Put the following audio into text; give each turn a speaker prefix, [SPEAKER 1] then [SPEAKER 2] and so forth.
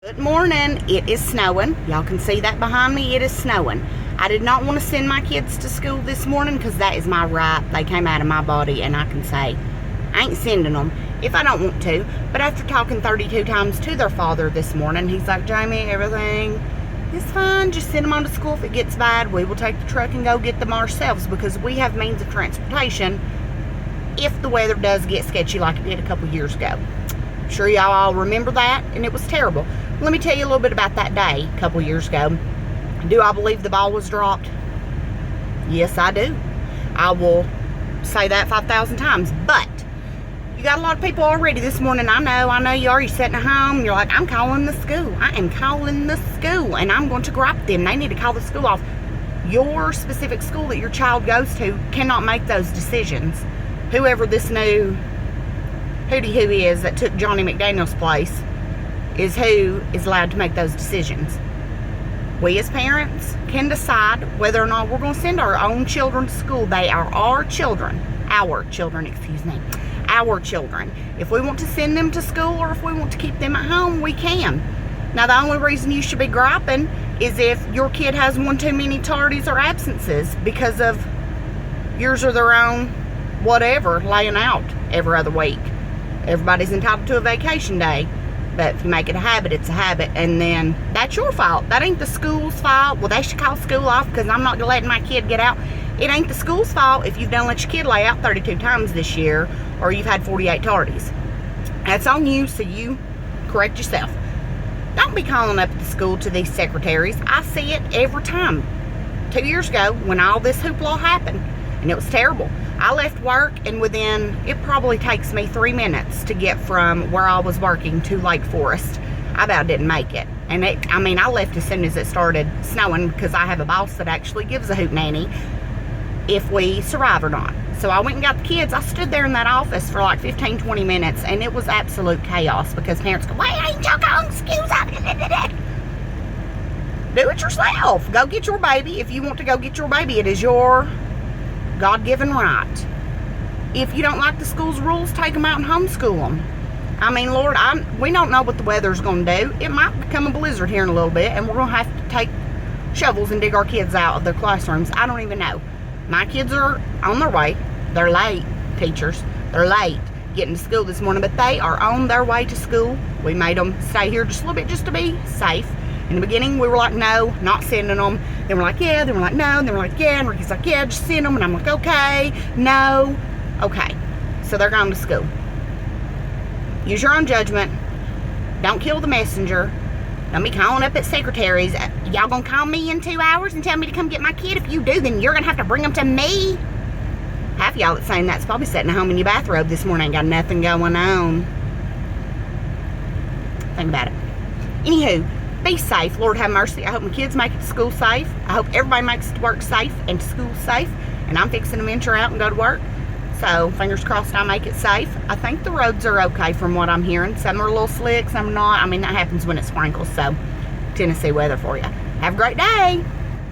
[SPEAKER 1] Good morning. It is snowing. Y'all can see that behind me. It is snowing. I did not want to send my kids to school this morning because that is my right. They came out of my body, and I can say I ain't sending them if I don't want to. But after talking 32 times to their father this morning, he's like, Jamie, everything is fine. Just send them on to school. If it gets bad, we will take the truck and go get them ourselves because we have means of transportation if the weather does get sketchy like it did a couple years ago. I'm sure y'all all remember that, and it was terrible. Let me tell you a little bit about that day a couple years ago. Do I believe the ball was dropped? Yes, I do. I will say that 5,000 times. But you got a lot of people already this morning. I know you are. You're sitting at home. You're like, I'm calling the school. I am calling the school, and I'm going to gripe them. They need to call the school off. Your specific school that your child goes to cannot make those decisions. Whoever this new hootie who is that took Johnny McDaniel's place is who is allowed to make those decisions. We as parents can decide whether or not we're going to send our own children to school. They are our children. Our children. If we want to send them to school or if we want to keep them at home, we can. Now, the only reason you should be griping is if your kid has one too many tardies or absences because of yours or their own whatever laying out every other week. Everybody's entitled to a vacation day. But if you make it a habit, it's a habit, and then that's your fault. That ain't the school's fault. Well, they should call school off because I'm not letting my kid get out. It ain't the school's fault if you've done let your kid lay out 32 times this year or you've had 48 tardies. That's on you, so you correct yourself. Don't be calling up at the school to these secretaries. I see it every time. 2 years ago when all this hoopla happened, and it was terrible. I left work, and it probably takes me 3 minutes to get from where I was working to Lake Forest. I about didn't make it. And I left as soon as it started snowing because I have a boss that actually gives a hoot nanny if we survive or not. So I went and got the kids. I stood there in that office for like 15, 20 minutes, and it was absolute chaos because parents go, wait, ain't y'all going to school? Do it yourself. Go get your baby. If you want to go get your baby, it is your God-given right. If you don't like the school's rules, take them out and homeschool them. I mean, Lord, we don't know what the weather's going to do. It might become a blizzard here in a little bit, and we're going to have to take shovels and dig our kids out of their classrooms. I don't even know. My kids are on their way. They're late, teachers. They're late getting to school this morning, but they are on their way to school. We made them stay here just a little bit just to be safe. In the beginning, we were like, no, not sending them. Then we're like, yeah. Then we're like, no. Then we're like, yeah. And Ricky's like, yeah, just send them. And I'm like, okay, no. Okay. So they're going to school. Use your own judgment. Don't kill the messenger. Don't be calling up at secretaries. Y'all going to call me in 2 hours and tell me to come get my kid? If you do, then you're going to have to bring them to me. Half of y'all that's saying that's probably sitting at home in your bathrobe this morning. Ain't got nothing going on. Think about it. Anywho. Be safe. Lord have mercy. I hope my kids make it to school safe. I hope everybody makes it to work safe and to school safe. And I'm fixing to venture out and go to work. So, fingers crossed I make it safe. I think the roads are okay from what I'm hearing. Some are a little slick, some are not. I mean, that happens when it sprinkles. So, Tennessee weather for you. Have a great day.